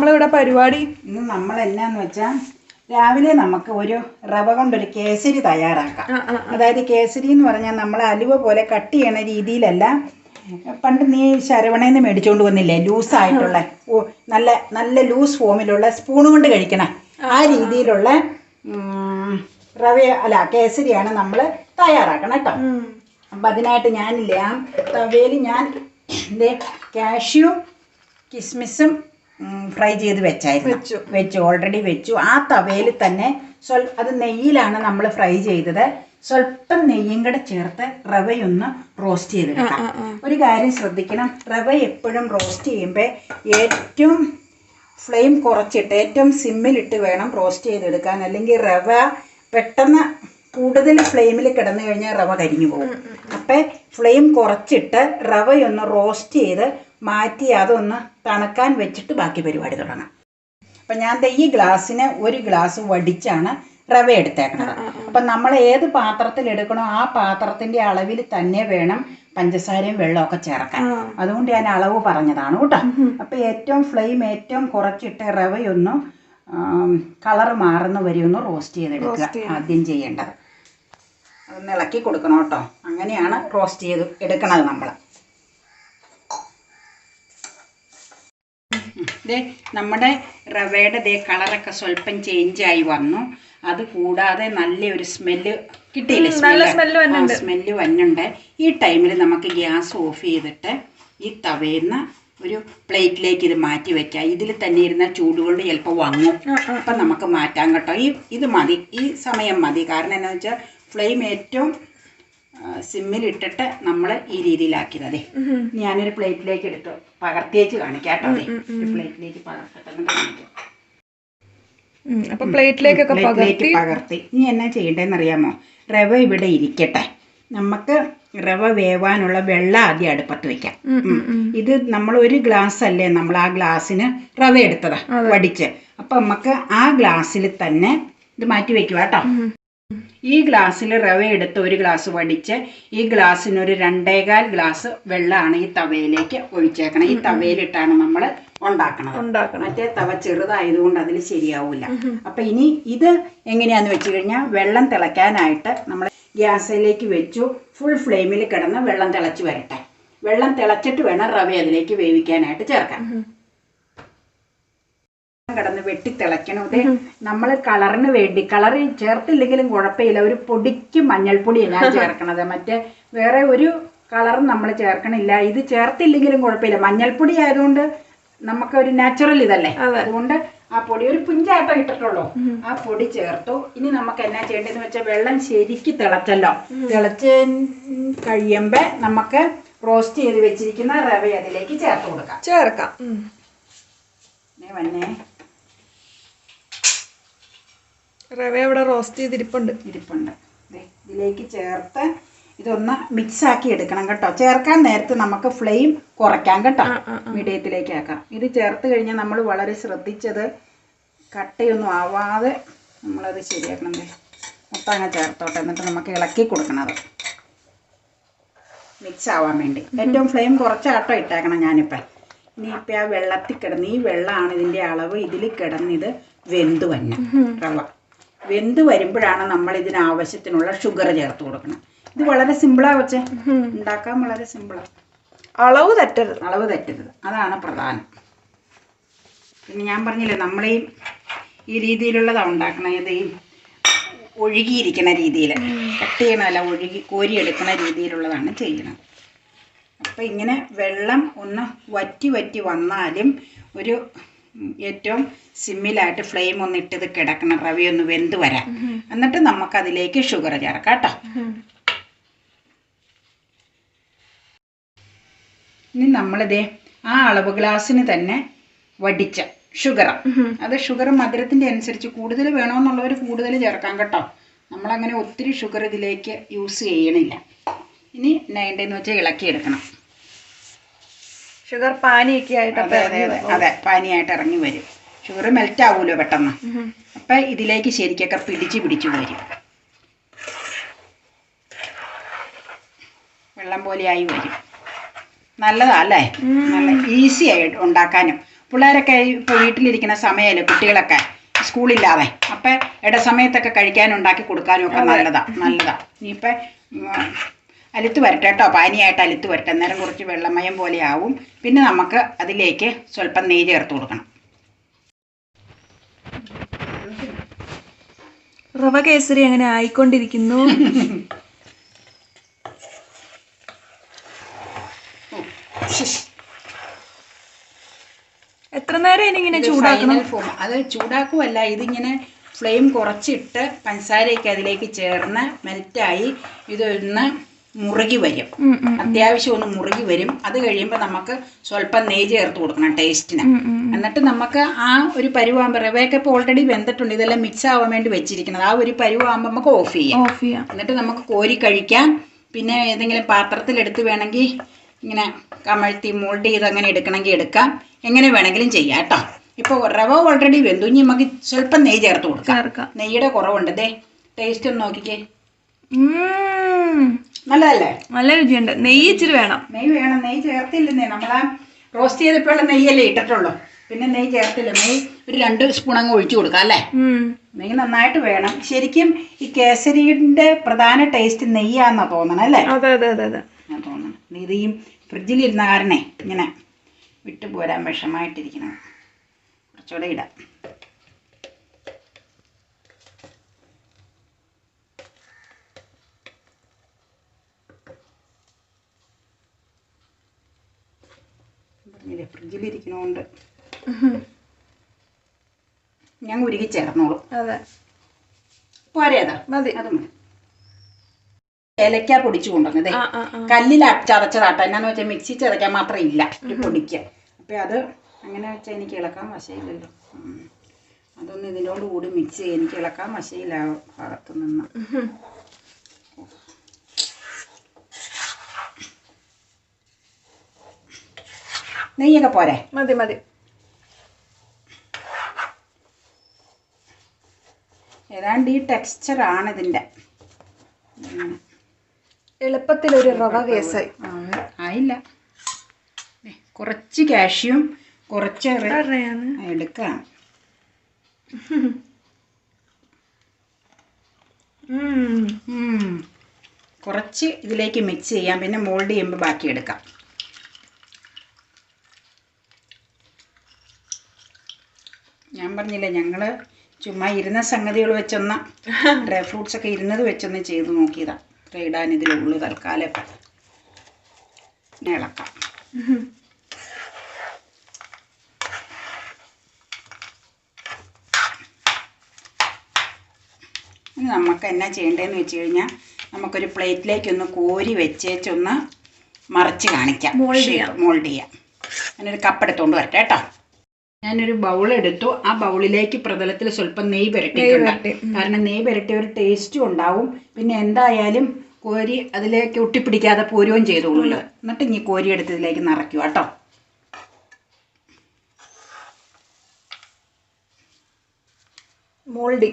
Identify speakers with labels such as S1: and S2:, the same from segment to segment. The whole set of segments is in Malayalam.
S1: നമ്മളിവിടെ പരിപാടി
S2: ഇന്ന് നമ്മൾ എന്നാന്ന് വെച്ചാൽ രാവിലെ നമുക്ക് ഒരു റവ കൊണ്ടൊരു കേസരി തയ്യാറാക്കാം. അതായത് കേസരി എന്ന് പറഞ്ഞാൽ നമ്മൾ അലുവ പോലെ കട്ട് ചെയ്യണ രീതിയിലല്ല. പണ്ട് നീ ശരവണേന്ന് മേടിച്ചുകൊണ്ട് വന്നില്ലേ, ലൂസായിട്ടുള്ള നല്ല നല്ല ലൂസ് ഫോമിലുള്ള സ്പൂൺ കൊണ്ട് കഴിക്കണം ആ രീതിയിലുള്ള റവ അല്ല കേസരിയാണ് നമ്മൾ തയ്യാറാക്കണം കേട്ടോ. അപ്പം അതിനായിട്ട് ഞാനില്ലേ ആ തവയിൽ ഞാൻ കാഷ്യൂ കിസ്മിസും ഫ്രൈ ചെയ്ത് വെച്ചു ഓൾറെഡി വെച്ചു. ആ തവയിൽ തന്നെ അത് നെയ്യിലാണ് നമ്മൾ ഫ്രൈ ചെയ്തത്. സ്വല്പം നെയ്യും കൂടെ ചേർത്ത് റവയൊന്ന് റോസ്റ്റ് ചെയ്തെടുക്കാം. ഒരു കാര്യം ശ്രദ്ധിക്കണം, റവ എപ്പോഴും റോസ്റ്റ് ചെയ്യുമ്പോൾ ഏറ്റവും ഫ്ലെയിം കുറച്ചിട്ട് ഏറ്റവും സിമ്മിലിട്ട് വേണം റോസ്റ്റ് ചെയ്തെടുക്കാൻ. അല്ലെങ്കിൽ റവ പെട്ടെന്ന് കൂടുതൽ ഫ്ലെയിമിൽ കിടന്നു കഴിഞ്ഞാൽ റവ കരിഞ്ഞു പോകും. അപ്പം ഫ്ലെയിം കുറച്ചിട്ട് റവയൊന്ന് റോസ്റ്റ് ചെയ്ത് മാറ്റി അതൊന്ന് തണുക്കാൻ വെച്ചിട്ട് ബാക്കി പരിപാടി തുടങ്ങാം. അപ്പം ഞാൻ ഈ ഗ്ലാസ്സിന് ഒരു ഗ്ലാസ് വടിച്ചാണ് റവ എടുത്തേക്കണത്. അപ്പം നമ്മൾ ഏത് പാത്രത്തിൽ എടുക്കണോ ആ പാത്രത്തിൻ്റെ അളവിൽ തന്നെ വേണം പഞ്ചസാരയും വെള്ളമൊക്കെ ചേർക്കാൻ. അതുകൊണ്ട് ഞാൻ അളവ് പറഞ്ഞതാണ് കേട്ടോ. അപ്പം ഏറ്റവും ഫ്ലെയിം ഏറ്റവും കുറച്ചിട്ട് റവയൊന്ന് കളർ മാറുന്ന വരെ ഒന്ന് റോസ്റ്റ് ചെയ്തെടുക്കുക ആദ്യം ചെയ്യേണ്ടത്. അതൊന്ന് ഇളക്കി കൊടുക്കണം കേട്ടോ. അങ്ങനെയാണ് റോസ്റ്റ് ചെയ്ത് എടുക്കണത് നമ്മൾ. നമ്മുടെ റവയുടെ കളറൊക്കെ സ്വല്പം ചേഞ്ചായി വന്നു. അത് കൂടാതെ നല്ലൊരു സ്മെല്ല് കിട്ടിയില്ലേ, സ്മെല്ല് വന്നുണ്ട്. ഈ ടൈമിൽ നമുക്ക് ഗ്യാസ് ഓഫ് ചെയ്തിട്ട് ഈ തവേന്ന് ഒരു പ്ലേറ്റിലേക്ക് ഇത് മാറ്റി വെക്കാം. ഇതിൽ തന്നെ ഇരുന്ന ചൂടുകൊണ്ട് ചിലപ്പോൾ വങ്ങും. അപ്പം നമുക്ക് മാറ്റാൻ കേട്ടോ. ഇത് മതി, ഈ സമയം മതി. കാരണം എന്താണെന്ന് വെച്ചാൽ ഫ്ലെയിം ഏറ്റവും സിമ്മിലിട്ടിട്ട് നമ്മൾ ഈ രീതിയിലാക്കിയത്. അതെ, ഞാനൊരു പ്ലേറ്റിലേക്ക് എടുത്ത് പകർത്തിയേച്ച് കാണിക്കാം കേട്ടോ. അതെ, ഒരു പ്ലേറ്റിലേക്ക് കാണിക്കാം. പ്ലേറ്റിലേക്ക് പകർത്തി ഇനി എന്നാ ചെയ്യേണ്ടതെന്ന് അറിയാമോ? റവ ഇവിടെ ഇരിക്കട്ടെ. നമുക്ക് റവ വേവാനുള്ള വെള്ളം ആദ്യം അടുപ്പത്ത് വെക്കാം. ഇത് നമ്മൾ ഒരു ഗ്ലാസ് അല്ലേ നമ്മൾ ആ ഗ്ലാസ്സിന് റവ എടുത്തതാ വടിച്ച്. അപ്പം നമുക്ക് ആ ഗ്ലാസ്സിൽ തന്നെ ഇത് മാറ്റി വെക്കുക കേട്ടോ. ഈ ഗ്ലാസ്സിൽ റവ എടുത്ത് ഒരു ഗ്ലാസ് വടിച്ച് ഈ ഗ്ലാസ്സിനൊരു 2.25 ഗ്ലാസ് വെള്ളമാണ് ഈ തവയിലേക്ക് ഒഴിച്ചേക്കണം. ഈ തവയിലിട്ടാണ് നമ്മൾ ഉണ്ടാക്കണത്. മറ്റേ തവ ചെറുതായതുകൊണ്ട് അതിൽ ശരിയാവില്ല. അപ്പം ഇനി ഇത് എങ്ങനെയാന്ന് വെച്ച് കഴിഞ്ഞാൽ വെള്ളം തിളയ്ക്കാനായിട്ട് നമ്മൾ ഗ്യാസിലേക്ക് വെച്ചു. ഫുൾ ഫ്ലെയിമിൽ കിടന്ന് വെള്ളം തിളച്ച് വരട്ടെ. വെള്ളം തിളച്ചിട്ട് വേണം റവ അതിലേക്ക് വേവിക്കാനായിട്ട് ചേർക്കാൻ. കിടന്ന് വെട്ടി തിളയ്ക്കണം. നമ്മൾ കളറിന് വേണ്ടി കളർ ചേർത്തില്ലെങ്കിലും കുഴപ്പമില്ല, ഒരു പൊടിക്ക് മഞ്ഞൾപ്പൊടിയാണ് ഞാൻ ചേർക്കണത്. മറ്റേ വേറെ ഒരു കളറും നമ്മൾ ചേർക്കണില്ല. ഇത് ചേർത്തില്ലെങ്കിലും കുഴപ്പമില്ല, മഞ്ഞൾപ്പൊടി ആയതുകൊണ്ട് നമുക്കൊരു നാച്ചുറൽ ഇതല്ലേ. അതുകൊണ്ട് ആ പൊടി ഒരു പുഞ്ചാട്ടം ഇട്ടിട്ടുള്ളൂ. ആ പൊടി ചേർത്തു. ഇനി നമുക്ക് എന്നാ ചെയ്യേണ്ടതെന്ന് വെച്ചാൽ വെള്ളം ശരിക്ക് തിളച്ചല്ലോ. തിളച്ച് കഴിയുമ്പോൾ നമുക്ക് റോസ്റ്റ് ചെയ്ത് വെച്ചിരിക്കുന്ന റവ അതിലേക്ക് ചേർക്കാം. വന്നേ,
S1: റവ ഇവിടെ റോസ്റ്റ് ചെയ്തിരിപ്പുണ്ട്.
S2: ഇതിലേക്ക് ചേർത്ത് ഇതൊന്ന് മിക്സാക്കി എടുക്കണം കേട്ടോ. ചേർക്കാൻ നേരത്ത് നമുക്ക് ഫ്ലെയിം കുറയ്ക്കാം കേട്ടോ, മീഡിയത്തിലേക്ക് ആക്കാം. ഇത് ചേർത്ത് കഴിഞ്ഞാൽ നമ്മൾ വളരെ ശ്രദ്ധിച്ചത് കട്ടയൊന്നും ആവാതെ നമ്മളത് ശരിയാക്കണം. മൊത്തം ചേർത്തോട്ടെ. എന്നിട്ട് നമുക്ക് ഇളക്കി കൊടുക്കണത് മിക്സ് ആവാൻ വേണ്ടി. ഏറ്റവും ഫ്ലെയിം കുറച്ചാട്ടോ ഇട്ടേക്കണം ഞാനിപ്പോൾ. ഇനിയിപ്പോൾ ആ വെള്ളത്തിൽ കിടന്ന്, ഈ വെള്ളമാണ് ഇതിൻ്റെ അളവ്, ഇതിൽ കിടന്നിത് വെന്ത് വന്നു. റവ വെന്ത് വരുമ്പോഴാണ് നമ്മൾ ഇതിനാവശ്യത്തിനുള്ള ഷുഗർ ചേർത്ത് കൊടുക്കണം. ഇത് വളരെ സിമ്പിളാണ് വെച്ചേ, ഉണ്ടാക്കാൻ വളരെ സിമ്പിളാണ്.
S1: അളവ് തെറ്റരുത്,
S2: അതാണ് പ്രധാനം. പിന്നെ ഞാൻ പറഞ്ഞില്ലേ, നമ്മൾ ഈ രീതിയിലുള്ളതാണ് ഉണ്ടാക്കണം. ഇത് ഈ ഒഴുകിയിരിക്കുന്ന രീതിയിൽ, കട്ട് ചെയ്യണമല്ല, കോരിയെടുക്കുന്ന രീതിയിലുള്ളതാണ് ചെയ്യണം. അപ്പം ഇങ്ങനെ വെള്ളം ഒന്ന് വറ്റി വന്നാലും ഒരു ഏറ്റവും സിമ്മിലായിട്ട് ഫ്ലെയിം ഒന്ന് ഇട്ടത് കിടക്കണം, റവയൊന്ന് വെന്ത് വരാം. എന്നിട്ട് നമുക്കതിലേക്ക് ഷുഗർ ചേർക്കാം കേട്ടോ. ഇനി നമ്മളിതേ ആ അളവ് ഗ്ലാസ്സിന് തന്നെ വടിച്ച ഷുഗർ, അത് ഷുഗർ മധുരത്തിൻ്റെ അനുസരിച്ച് കൂടുതൽ വേണമെന്നുള്ളവർ കൂടുതൽ ചേർക്കാം കേട്ടോ. നമ്മളങ്ങനെ ഒത്തിരി ഷുഗർ ഇതിലേക്ക് യൂസ് ചെയ്യണില്ല. ഇനി വേണ്ടതെന്ന് വെച്ചാൽ ഇളക്കിയെടുക്കണം.
S1: ഷുഗർ പാനിയൊക്കെ ആയിട്ട്
S2: അതെ പാനിയായിട്ട് ഇറങ്ങി വരും. ഷുഗർ മെൽറ്റ് ആവുമല്ലോ പെട്ടെന്ന്. അപ്പം ഇതിലേക്ക് ശരിക്കൊക്കെ പിടിച്ച് വരും. വെള്ളം പോലെ ആയി വരും. നല്ലതാ അല്ലേ? നല്ല ഈസി ആയിട്ട് ഉണ്ടാക്കാനും പിള്ളേരൊക്കെ ഇപ്പോൾ വീട്ടിലിരിക്കുന്ന സമയമല്ലേ കുട്ടികളൊക്കെ സ്കൂളില്ലാതെ അപ്പം ഇടസമയത്തൊക്കെ കഴിക്കാനും ഉണ്ടാക്കി കൊടുക്കാനും ഒക്കെ നല്ലതാ ഇനിയിപ്പം അലുത്ത് വരട്ടെ കേട്ടോ. പാനിയായിട്ട് അലുത്ത് വരട്ടെ. അന്നേരം കുറച്ച് വെള്ളമയം പോലെ ആവും. പിന്നെ നമുക്ക് അതിലേക്ക് സ്വല്പം നെയ്യ് ചേർത്ത് കൊടുക്കണം.
S1: റവ കേസരി അങ്ങനെ ആയിക്കൊണ്ടിരിക്കുന്നു. എത്ര നേരം ഇങ്ങനെ ചൂടാക്കണം?
S2: അത് ചൂടാക്കുമല്ല, ഇതിങ്ങനെ ഫ്ലെയിം കുറച്ചിട്ട് പഞ്ചസാരയൊക്കെ അതിലേക്ക് ചേർന്ന് മെൽറ്റായി ഇതൊന്ന് മുറുകി വരും. അത്യാവശ്യം ഒന്ന് മുറുകി വരും. അത് കഴിയുമ്പോൾ നമുക്ക് സ്വല്പം നെയ്യ് ചേർത്ത് കൊടുക്കണം ടേസ്റ്റിന്. എന്നിട്ട് നമുക്ക് ആ ഒരു പരുവാകുമ്പോൾ റവയൊക്കെ ഇപ്പോൾ ഓൾറെഡി വെന്തിട്ടുണ്ട്. ഇതെല്ലാം മിക്സ് ആവാൻ വേണ്ടി വെച്ചിരിക്കുന്നത്. ആ ഒരു പരുവാകുമ്പോൾ നമുക്ക് ഓഫ് ചെയ്യാം. എന്നിട്ട് നമുക്ക് കോരി കഴിക്കാം. പിന്നെ ഏതെങ്കിലും പാത്രത്തിലെടുത്ത് വേണമെങ്കിൽ ഇങ്ങനെ കമഴ്ത്തി മോൾഡ് ചെയ്ത് അങ്ങനെ എടുക്കണമെങ്കിൽ എടുക്കാം. എങ്ങനെ വേണമെങ്കിലും ചെയ്യാം കേട്ടോ. ഇപ്പോൾ റവ ഓൾറെഡി വെന്തു. ഇനി നമുക്ക് സ്വല്പം നെയ്യ് ചേർത്ത് കൊടുക്കാം. നെയ്യുടെ കുറവുണ്ട്. ദേ ടേസ്റ്റ് ഒന്ന് നോക്കിക്കേ. നല്ലതല്ലേ? നല്ല രുചിയുണ്ട്. നെയ്യ് ഇച്ചിരി വേണം. നെയ്യ് ചേർത്തില്ലെന്നേ. നമ്മളാ റോസ്റ്റ് ചെയ്തപ്പോഴുള്ള നെയ്യല്ലേ ഇട്ടിട്ടുള്ളൂ. പിന്നെ നെയ്യ് ചേർത്തില്ല. നെയ്യ് ഒരു 2 സ്പൂൺ അങ്ങ് ഒഴിച്ചു കൊടുക്കാം അല്ലേ? നെയ്യ് നന്നായിട്ട് വേണം. ശരിക്കും ഈ കേസരിയുടെ പ്രധാന ടേസ്റ്റ് നെയ്യാന്നാ തോന്നണം അല്ലേ? ഞാൻ തോന്നണം. ഇത് ഈ ഫ്രിഡ്ജിലിരുന്ന കാരണേ ഇങ്ങനെ വിട്ടുപോരാൻ വിഷമായിട്ടിരിക്കണം. കുറച്ചുകൂടെ ഇടാം. പറഞ്ഞില്ലേ ഫ്രിഡ്ജിലിരിക്കണോണ്ട് ഞാൻ ഉരുകി ചേർന്നോളൂ. പോരെ? അത് മതി. ഏലക്ക പൊടിച്ചു കൊണ്ടുവന്നതേ കല്ലിൽ ചതച്ചതാട്ടോ. എന്നാന്ന് വെച്ചാൽ മിക്സി ചതയ്ക്കാൻ മാത്രം ഇല്ല ഒരു പൊടിക്ക്. അപ്പം അത് അങ്ങനെ വെച്ചാൽ എനിക്ക് ഇളക്കാൻ വശയില്ലല്ലോ. അതൊന്ന് ഇതിനോട് കൂടി മിക്സ് ചെയ്ത് എനിക്ക് ഇളക്കാൻ വശയില്ല ഭാഗത്തു നിന്ന്. നെയ്യൊക്കെ പോരെ? മതി. ഏതാണ്ട് ഈ ടെക്സ്ചറാണ് ഇതിൻ്റെ.
S1: എളുപ്പത്തിലൊരു റവ കേസായി.
S2: ആയില്ല. കുറച്ച് കാഷ്യും കുറച്ച് എടുക്കാം. കുറച്ച് ഇതിലേക്ക് മിക്സ് ചെയ്യാം. പിന്നെ മോൾഡ് ചെയ്യുമ്പോൾ ബാക്കി എടുക്കാം. ഞാൻ പറഞ്ഞില്ലേ ഞങ്ങൾ ചുമ്മാ ഇരുന്ന സംഗതികൾ വെച്ചൊന്ന് ഡ്രൈ ഫ്രൂട്ട്സ് ഒക്കെ ഇരുന്നത് വെച്ചൊന്ന് ചെയ്ത് നോക്കിയതാണ്. ഇടാൻ ഇതിലുള്ളൂ തൽക്കാലം. ഇളക്കാം. ഇനി നമുക്ക് എന്നാ ചെയ്യേണ്ടതെന്ന് വെച്ച് കഴിഞ്ഞാൽ നമുക്കൊരു പ്ലേറ്റിലേക്കൊന്ന് കോരി വെച്ചേച്ചൊന്ന് മറിച്ച് കാണിക്കാം. മോൾഡ് ചെയ്യാം. ഞാനൊരു കപ്പ് എടുത്തുകൊണ്ട് വരട്ടെ കേട്ടോ. ഞാനൊരു ബൗളെടുത്തു. ആ ബൗളിലേക്ക് പ്രതലത്തിൽ സ്വല്പം നെയ്യ് പുരട്ടിയിട്ടുണ്ട്. കാരണം നെയ്യ് പുരട്ടിയ ഒരു ടേസ്റ്റും ഉണ്ടാവും. പിന്നെ എന്തായാലും കോരി അതിലേക്ക് ഒട്ടിപ്പിടിക്കാതെ പോരുകയും ചെയ്തോളൂല്ലോ. എന്നിട്ട് ഇനി കോരി എടുത്ത് ഇതിലേക്ക് നിറയ്ക്കുക കേട്ടോ. മോൾഡി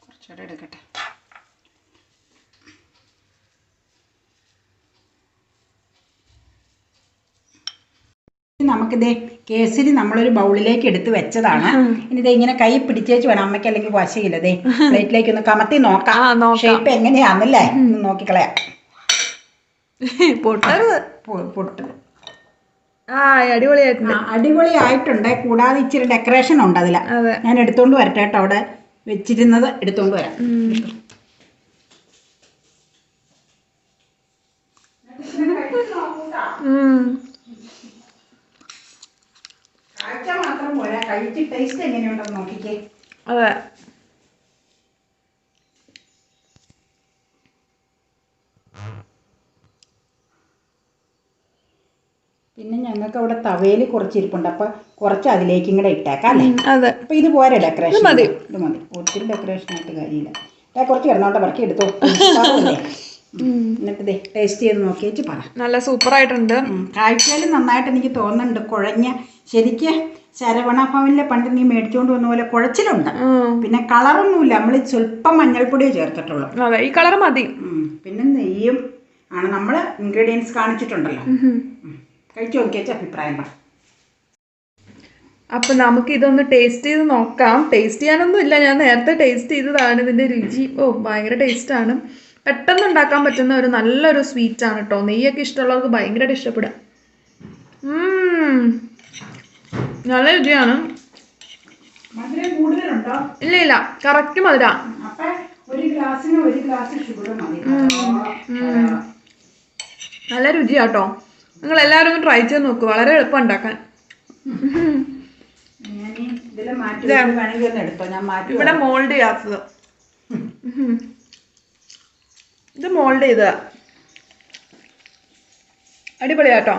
S2: കുറച്ചുകൂടെ എടുക്കട്ടെ. നമുക്കിതേ കേസരി നമ്മളൊരു ബൗളിലേക്ക് എടുത്ത് വെച്ചതാണ്. ഇനി ഇത് ഇങ്ങനെ കൈ പിടിച്ചേച്ച് വേണം. അമ്മയ്ക്ക് അല്ലെങ്കിൽ വശയില്ല. ദേ പ്ലേറ്റിലേക്ക് ഒന്ന് കമത്തി നോക്കാം. ഷേപ്പ് എങ്ങനെയാന്നല്ലേ നോക്കിക്കളയാം. പൊട്ടരുത്. അടിപൊളിയായിട്ടുണ്ട്. കൂടാതെ ഇച്ചിരി ഡെക്കറേഷൻ ഉണ്ട് അതില. ഞാൻ എടുത്തോണ്ട് വരട്ടെ കേട്ടോ. അവിടെ വെച്ചിരുന്നത് എടുത്തോണ്ട് വരാം. കാഴ്ച മാത്രം പോരാ, കഴിച്ച് ടേസ്റ്റ് എങ്ങനെയുണ്ടെന്ന് നോക്കിക്കേ.
S1: അതെ.
S2: പിന്നെ ഞങ്ങൾക്ക് അവിടെ തവയിൽ കുറച്ചിരിപ്പുണ്ട്. അപ്പം കുറച്ച് അതിലേക്കും കൂടെ ഇട്ടേക്കാം അല്ലേ? അതെ. അപ്പം ഇത് പോരെ ഡെക്കറേഷൻ? ഇത് മതി. ഒത്തിരി ഡെക്കറേഷൻ ആയിട്ട് കാര്യമില്ല. കുറച്ച് കിടന്നോട്ടെ, പറക്കി എടുത്തോ. എന്നിട്ട് ഇതേ ടേസ്റ്റ് ചെയ്ത് നോക്കിയിട്ട് പറ.
S1: നല്ല സൂപ്പറായിട്ടുണ്ട്.
S2: കാഴ്ചയിലും നന്നായിട്ട് എനിക്ക് തോന്നുന്നുണ്ട്. കുഴഞ്ഞ ശരിക്ക് ശരവണ ഭവനിലെ പണ്ട് നീ മേടിച്ചുകൊണ്ട് വന്ന പോലെ കുഴച്ചിലുണ്ട്. പിന്നെ കളറൊന്നുമില്ല. നമ്മൾ സ്വല്പം മഞ്ഞൾപ്പൊടിയേ ചേർത്തിട്ടുള്ളൂ.
S1: ഈ കളർ മതി.
S2: പിന്നെ നെയ്യും ആണ് നമ്മൾ ഇൻഗ്രീഡിയൻസ് കാണിച്ചിട്ടുണ്ടല്ലോ. കഴിച്ചു നോക്കിയേച്ച അഭിപ്രായം പറ.
S1: അപ്പം നമുക്ക് ഇതൊന്ന് ടേസ്റ്റ് ചെയ്ത് നോക്കാം. ടേസ്റ്റ് ചെയ്യാനൊന്നും ഇല്ല, ഞാൻ നേരത്തെ ടേസ്റ്റ് ചെയ്തതാണ്. ഇതിൻ്റെ രുചി ഭയങ്കര ടേസ്റ്റാണ്. പെട്ടെന്ന് ഉണ്ടാക്കാൻ പറ്റുന്ന ഒരു നല്ലൊരു സ്വീറ്റാണ് കേട്ടോ. നെയ്യൊക്കെ ഇഷ്ടമുള്ളവർക്ക് ഭയങ്കരമായിട്ട് ഇഷ്ടപ്പെടും. നല്ല രുചിയാണ്.
S2: മധുരം കൂടുതലുണ്ടോ?
S1: ഇല്ല ഇല്ല, കറക്റ്റ് മധുര.
S2: ഒരു ഗ്ലാസ്സിന് 1 ഗ്ലാസ് ഷുഗർ മതി.
S1: നല്ല രുചിയാട്ടോ. നിങ്ങൾ എല്ലാവരും ഒന്ന് ട്രൈ ചെയ്ത് നോക്കൂ, വളരെ എളുപ്പം ഉണ്ടാക്കാൻ. ഇവിടെ മോൾഡ് ചെയ്യാത്തത്, ഇത് മോൾഡ് ചെയ്തതാ. അടിപൊളിയാട്ടോ.